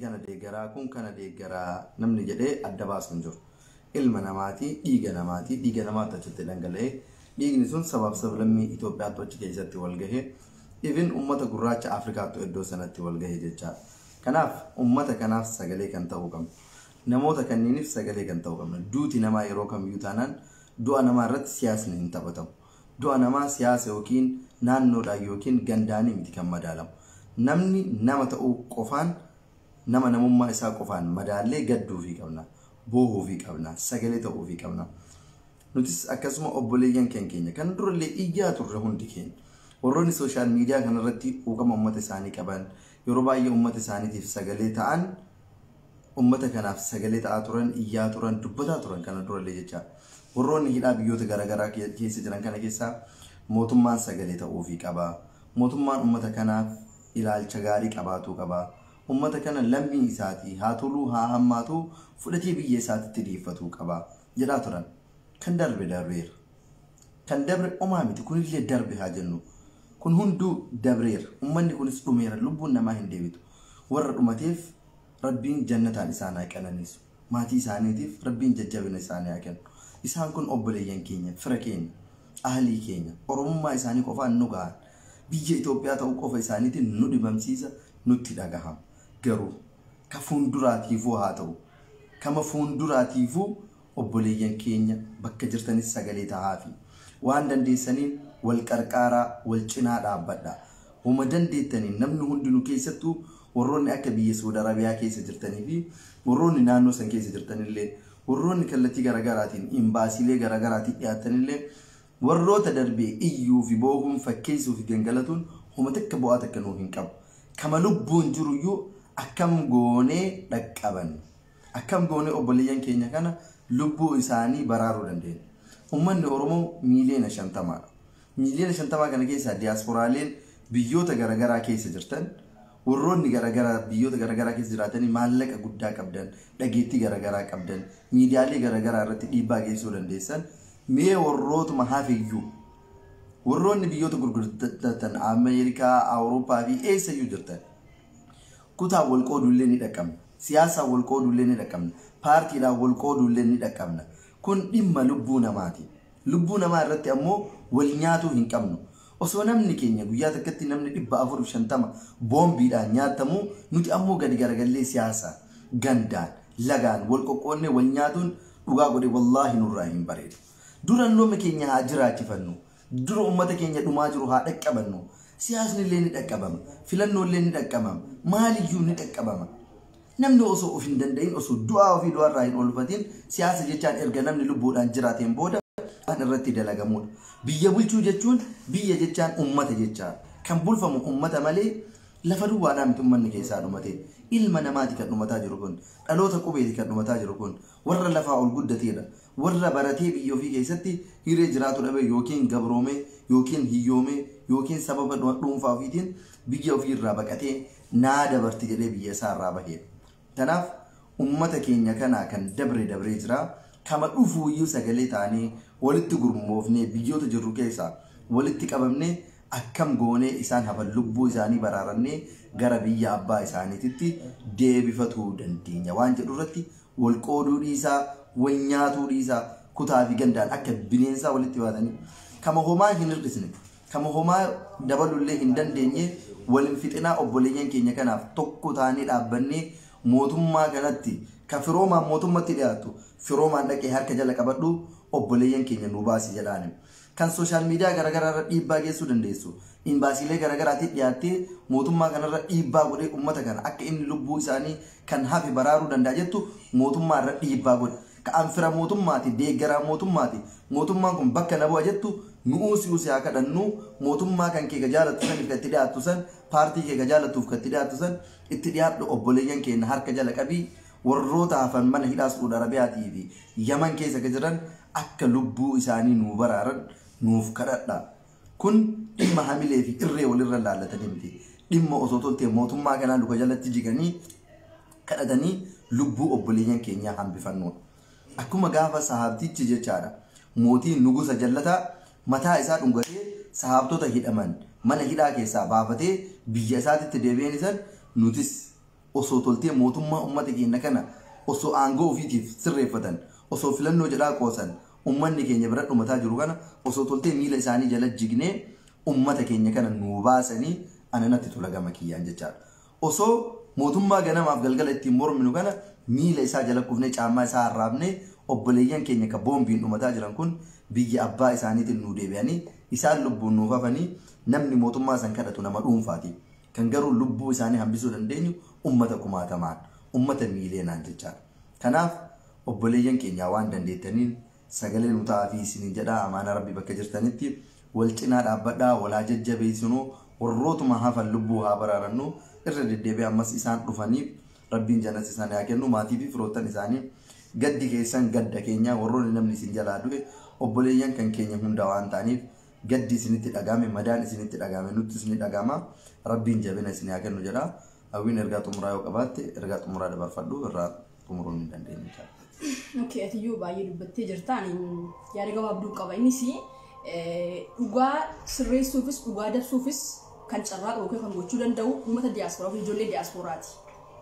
kana deeggaraa kun kana deeggaraa namni jedhee adda baasun jiru. Ilma namaati, dhiiga namaati, dhiiga namaatti achitti dhangala'ee dhiigni sun sabab sablammii Itoophiyaatti achi keessatti wal gahee even ummata gurraacha Afrikaatti iddoo sanatti wal gahee jechaadha. Kanaaf ummata kanaaf sagalee kan ta'uu qabna. Namoota kanniiniif sagalee kan ta'uu qabna. Duuti namaa yeroo kamiyyuu taanaan du'a namaa irratti siyaasni hin taphatamu. Du'a namaa siyaasa yookiin naannoodhaan yookiin gandaanii miti kan madaalamu. Namni nama ta'uu qofaan nama namummaa isaa qofaan madaallee gadduu fi qabna. Boohuu fi qabna. Sagalee ta'uu fi qabna. Nutis akkasuma obboleeyyan keenya kan durallee iyyaa turre hundi keenya. Warroonni sooshaal miidiyaa kanarratti uugama uummata isaanii qaban yeroo baay'ee uummata isaaniitiif sagalee ta'an ummata kanaaf sagalee ta'aa turan iyyaa turan dubbataa turan kana durallee jecha warroonni hidhaa biyyoota garaagaraa keessa jiran kana keessaa mootummaan sagalee ta'uu fi qaba. Mootummaan ummata kanaaf ilaalcha gaarii qabaatu qaba. Ummata kana lammii isaatii haa toluu haa hammaatu fudhatee biyya isaatitti dhiiffatu qaba jedhaa turan. Kan darbe darbeera. Kan dabre omaa miti kunillee darbe haa jennu. Kun hunduu dabreera. Ummanni kunis dhumeera. Lubbuun namaa hin deebitu. Warra dhumateef Rabbiin jannataan isaan haa qananiisu. Maatii isaaniitiif Rabbiin jajjabina isaanii haa kennu. Isaan kun obboleeyyan keenya, fira keenya, ahlii keenya, oromummaa isaanii qofaan nu gahan. Biyya Itoophiyaa ta'uu qofa isaaniitiin nu dhibamsiisa, nutti dhagahama. Garuu ka fuulduraatiifuu haa ta'u. Kama fuulduraatiifuu obboleeyyan keenya bakka jirtanis sagalee ta'aafi. Waan dandeessaniin wal qarqaaraa, wal cinaa dhaabbadha. Uma dandeettaniin namni hundinuu keessattuu warroonni akka biyya Saudi Arabiyaa keessa jirtanii fi warroonni naannoo san keessa jirtanillee warroonni kallattii garaagaraatiin imbaasiilee garaagaraatiin dhiyaatanillee warroota darbee iyyuu fi boohuun fakkeessuu fi gangalatuun homa takka bu'aa takka nuu hin qabu. Kama lubbuun jiruyyuu akkam goonee dhaqqaban. Akkam goonee obboleeyyan keenya kana lubbuu isaanii baraaruu dandeenya. Ummanni Oromoo miiliyoona 50. Miiliyoona 50 kana keessaa diiyaasporaaleen biyyoota garaagaraa keessa jirtan warroonni garaagaraa biyyoota garaagaraa keessa jiraatanii maallaqa guddaa qabdan, dhageettii garaagaraa qabdan, miidiyaalee garaagaraa irratti dhiibbaa geessisuu dandeessan mee warrootuma hafeeyyuu warroonni biyyoota gurguddatan Ameerikaa, Awurooppaa fi eessayyuu jirtan kutaa wal qoodullee ni dhaqqabna. Siyaasa wal qoodullee ni dhaqqabna. Paartiidhaan wal qoodullee ni dhaqqabna. Kun dhimma lubbuu namaati. Lubbuu namaa irratti ammoo wal nyaatuu hin qabnu. Osoo namni keenya guyyaa takkatti namni 450 boombiidhaan nyaatamu nuti ammoo gadi garagallee siyaasa gandaan lagaan wal qoqqoonnee wal nyaatuun dhugaa godhe wallaahi nurraa hin bareedu. Dura nooma keenya haa jiraachifannu. Dura ummata keenya dhumaa jiru haa dhaqqabannu. Siyaasni illee ni dhaqqabama. Filannoo illee ni dhaqqabama. Maaliyyuu ni dhaqqabama. Namni osoo of hin danda'in osoo du'aa ofii du'arraa hin oolfatin siyaasa jechaan erga namni lubbuudhaan jiraateen booda waan irratti dalagamudha. Biyya bulchuu jechuun biyya jechaan ummata jechaa kan bulfamu ummata malee lafa duwwaadhaa miti ummanni keessaa dhumate. Ilma namaati kan dhumataa jiru kun dhaloota qubeeti kan dhumataa jiru kun warra lafaa ol guddateedha. Warra baratee biyya ofii keessatti hiree jiraatu dhabe yookiin gabroome yookiin hiyyoome yookiin sababa dhuunfaa ofiitiin biyya ofii irraa baqatee naa dabarti jedhee biyya isaa irraa bahedha. Kanaaf ummata keenya kanaa kan dabree jira kama dhufuuyyuu sagalee taanee walitti gurmoofnee biyyoota jirru keessaa walitti qabamnee akkam goonee isaan hafan lubbuu isaanii baraarannee gara biyya abbaa isaaniititti deebifatuu dandeenya. Waan jedhu irratti wal qooduu dhiisaa, wal nyaatuu dhiisaa, kutaa fi gandaan akka bineensaa walitti baatanii kama homaa hin hir'isne, kama homaa dabalullee hin dandeenye waliin fixinaa obboleeyyan keenya kanaaf tokko taanee dhaabbannee mootummaa kanatti ka firoomaan mootummatti dhiyaatu firoomaan dhaqee harka jala qabadhu obboleeyyan keenya nu baasi jedhaani. Kan sooshaal miidiyaa garaagaraa irra dhiibbaa geessuu dandeessu. Imbaasiilee garaagaraatiin dhiyaattee mootummaa kanarra dhiibbaa godhee uummata kana akka inni lubbuu isaanii kan hafe baraaruu danda'a jettu mootummaa irra dhiibbaa godhe. Ka anfira mootummaati deeggaraa mootummaati. Mootummaan kun bakka na bu'a jettu nu'uusi haa kadhannu mootummaa kan kee jaalatu san itti dhiyaatu san paartii kee jaalatuuf kan itti dhiyaatu san itti dhiyaadhu obboleeyyan keenya harka jala qabii warroota hafan mana hidhaa Saudi Arabiyaatii fi Yaman keessa jiran akka lubbuu isaanii nu baraaran nuuf kadhadha. Kun dhimma hamilee fi irree walirra laallatanii miti. Dhimma osoo toltee mootummaa kanaa luka jalatti jiganii kadhatanii lubbuu obboleeyyan keenyaa hambifannudha. Akkuma gaafa sahaabtichi jechaadha. Mootiin nugusa jallataa mataa isaa dhungatee sahaabtota hidhaman mana hidhaa keessaa baafatee biyya isaatitti deebi'an isan nutis osoo toltee mootummaa uummata keenya kana osoo aangoo ofiitiif sirreeffatan osoo filannoo jedhaa qoosan ummanni keenya bira dhumataa jiru kana osoo toltee miila isaanii jala jignee ummata keenya kana nuu baasanii ananatti tola gama kiyyaan jechaadha. Osoo mootummaa ganamaaf galgala ittiin morminu kana miila isaa jala kufnee caammaa isaa arraabnee obboleeyyan keenya ka boombiin dhumataa jiran kun biyya abbaa isaaniitiin nuu deebi'anii isaan lubbuun nuuf hafanii namni mootummaa san kadhatu nama dhuunfaati. Kan garuu lubbuu isaanii hambisuu dandeenyu ummata kumaatamaan ummata miileenaan jechaadha. Kanaaf obboleeyyan keenya waan dandeettaniin sagalee nu ta'aa fi isin jedhaa amaana rabbi bakka jirtanitti wal cinaa dhaabbadhaa walaa jajjabeessinuu warrootuma hafan lubbuu haa baraarannu irra deddeebi'ee ammas isaan dhufaniif rabbiin jannas isaan haa kennu maatii fi firoottan isaanii gaddi keessan gadda keenya warroonni namni isin jalaa du'e obboleeyyan kan keenya hunda waan ta'aniif gaddi isinitti dhagame madaan isinitti dhagame nutti isini dhagama rabbiin jabina isin haa kennu jedha hawwiin ergaa xumuraa yoo qabaatte ergaa xumuraa dabarfadhu irraa xumuruun hin dandeenye jira. Okay, ati yoo baay'ee dubbattee jirtaan yaada gabaabduu qaba innis dhugaa sirreessuufis dhugaa dabsuufis kan carraa qabu kan gochuu danda'u uummata diyaasporaa fi ijoollee diyaasporaati.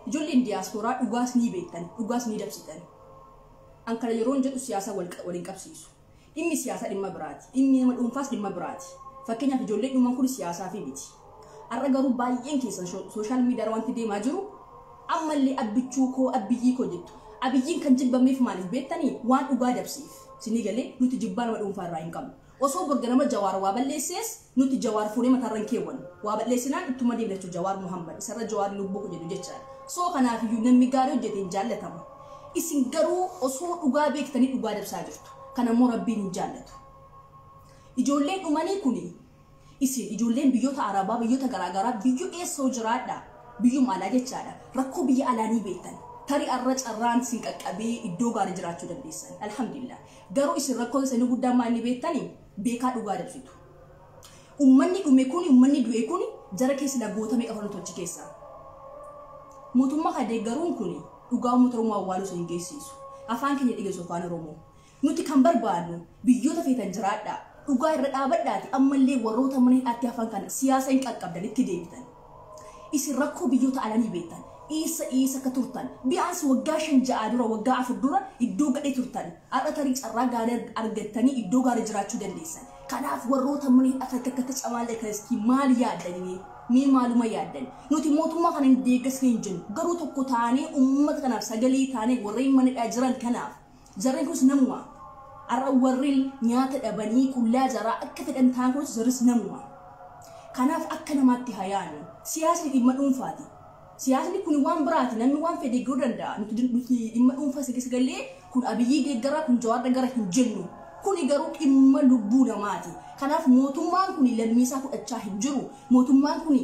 Ijoolleen diyaasporaa dhugaas ni beektan dhugaas ni dabsitan. An kana yeroon jedhu siyaasa waliin qabsiisu. Dhimmi siyaasa dhimma biraati. Dhimmi nama dhuunfaas dhimma biraati. Fakkeenyaaf ijoolleen dhuman kun siyaasaa fi miti. Har'a garuu baay'een keessan sooshaal miidiyaa wanti deemaa jiru ammallee abbichuu koo abiyyii koo jettu. Abiyyiin kan jibbameef maaliif beektanii waan dhugaa dabsiif. Sinii galee nuti jibbaa nama dhuunfaa irraa hin qabnu. Osoo borga nama Jawaar waa balleessees nuti Jawaar fuudhee mataarran keewwan. Waa balleessinaan ittuma deemnachuu Jawaar Muhammad isarra Jawaar lubbuu ko jedhu jechaadha. Soo kanaaf iyyuu namni gaarii hojjete hin jaallatama. Isin garuu osoo dhugaa beektanii dhugaa dabsaa jirtu. Kana immoo rabbiin hin jaallatu. Ijoolleen dhumanii kuni isin ijoolleen biyyoota Arabaa biyyoota garaagaraa biyyoo eessoo jiraadha. Biyyuma alaa jechaadha. Rakkoo biyya alaanii beektan. Tari arra carraan sin qaqqabee iddoo gaarii jiraachuu dandeessan. Alhamdulillah. Garuu isin rakkoo isaanii guddaa maali beektanii beekaa dhugaa dabsitu. Uummanni dhume kun uummanni du'e kun jara keessa lagoota meeqa fanu tochi keessa. Mootummaa kadeeggaruun kun dhugaa uummata Oromoo awwaaluu hin geessisu. Afaan keenya dhigeessu afaan Oromoo. Nuti kan barbaadnu biyyoota feetan jiraadha. Dhugaa irra dhaabadhaati ammallee warroota mana hidhaatti afaan kana siyaasa hin qaqqabdan itti deebitan. Isin rakkoo biyyoota alaanii beektan. Isa ka turtan bi'aas waggaa 5 dura waggaa 4 dura iddoo gadhee turtan har'a tarii carraa gaarii argattanii iddoo gaarii jiraachuu dandeessan. Kanaaf warroota mana hidhaatti akka camaalee keessi maal yaaddanii mee maaluma yaaddan nuti mootummaa kana hin deeggasne hin jennu garuu tokko taanee uummata kanaaf sagalee taanee warreen mana hidhaa jiran kanaaf jarreen kunis namuma har'a warreen nyaata dhabanii qullaa jaraa akka fedhan ta'an kunis jarris namuma. Kanaaf akka namaatti hayaanu siyaasni dhimma dhuunfaati. Siyaasni kun waan biraati namni waan fedhe garuu danda'a nuti dhimma dhuunfaa keessa galee kun abiyyii deeggaraa kun Jawaar deeggaraa hin jennu kun garuu dhimma lubbuu namaati. Kanaaf mootummaan kun lammiisaa fudhachaa hin jiru mootummaan kun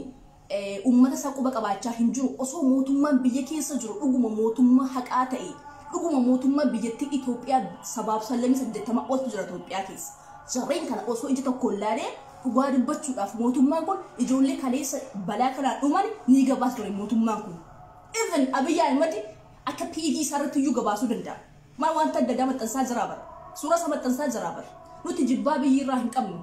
uummata isaa quba qabaachaa hin jiru osoo mootummaan biyya keessa jiru dhuguma mootummaa haqaa ta'e dhuguma mootummaa biyyattii Itoophiyaa sabaaf sallamii 80 oltu jira Itoophiyaa keessa jarreen kana osoo ija tokko ilaalee dhugaa dubbachuudhaaf mootummaan kun ijoollee kaleessa balaa kanaan dhuman ni gabaas ture mootummaan kun. Even Abiy Ahmed akka PG isaarratti iyyuu gabaasuu danda'a. Maal wanta adda addaa maxxansaa jira bara. Suuraa isaa maxxansaa jira bara. Nuti jibbaa biyyi irraa hin qabnu.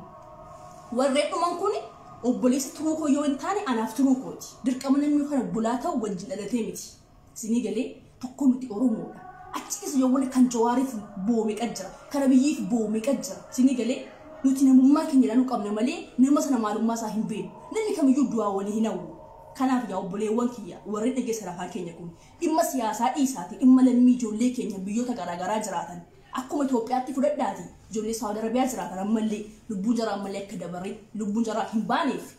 Warreen dhuman kun obboleessa turuu koo yoo hin taane anaaf turuu kooti. Dirqama namni kana bulaa ta'u wajjin dhalatee miti. Sinii galee tokko nuti Oromoodha. Achi keessa yoo wali kan Jawaariif boome qajjira. Kana biyyiif boome qajjira. Sinii galee nuti namummaa keenya ilaaluu qabna malee nama sana maalummaa isaa hin beeknu. Namni kamiyyuu du'aa walii hin hawwu. Kanaaf yaa obboleewwan kiyya warreen dhageessan afaan keenya kun dhimma siyaasaa dhiisaati dhimma lammii ijoollee keenya biyyoota garaagaraa jiraatan akkuma Itoophiyaatti fudhadhaati ijoollee Saawud Arabiyaa jiraatan ammallee lubbuun jaraa ammallee akka dabaree lubbuun jaraa hin baaneef.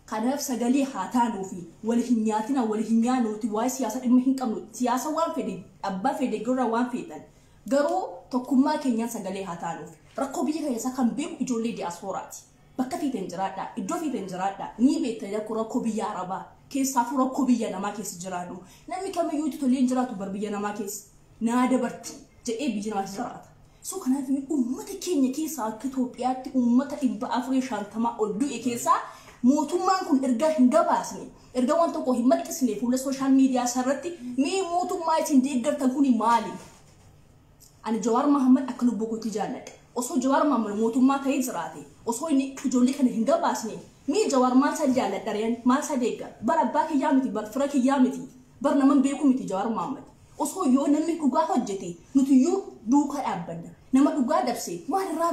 Kanaaf sagalee haa taanuu fi wal hin nyaatina wal hin nyaanuuti waa'ee siyaasa dhimma hin qabnu siyaasa waan fedhe abbaa fedhe gurra waan fedhan garuu tokkummaa keenyaan sagalee haa taanuuf. Rakkoo biyya keessaa kan beeku ijoollee diyaasporaati. Bakka fiiteen jiraadha, iddoo fiiteen jiraadha. Ni beektan rakkoo biyya Arabaa keessaafuu rakkoo biyya namaa keessa jiraadhu. Namni kamiyyuu itti tolee jiraatu bar biyya namaa keessa. Naa dabarti jedhee biyya namaa jiraata. So kanaaf uummata keenya keessaa akka Itoophiyaatti uummata 450 ol du'e keessaa mootummaan kun erga hin gabaasne erga waan tokko hin maxxisne fuula sooshaal miidiyaa irratti mee mootummaa isin deeggartan kuni maali? Ani Jawaar Muhammad akka lubbuu kootii jaalladha. Osoo Jawaar Muhammad mootummaa ta'ee jiraate osoo inni ijoollee kana hin gabaasne mee Jawaar maal isa jaalladha reen maal isa deeggar bara abbaa kiyyaa miti bara fira kiyyaa miti Bar naman beeku miti Jawaar Mohaammed. Osoo yoo namni dhugaa hojjete nuti yoo duukaa dhaabbanna. Nama dhugaa dabse maal irraa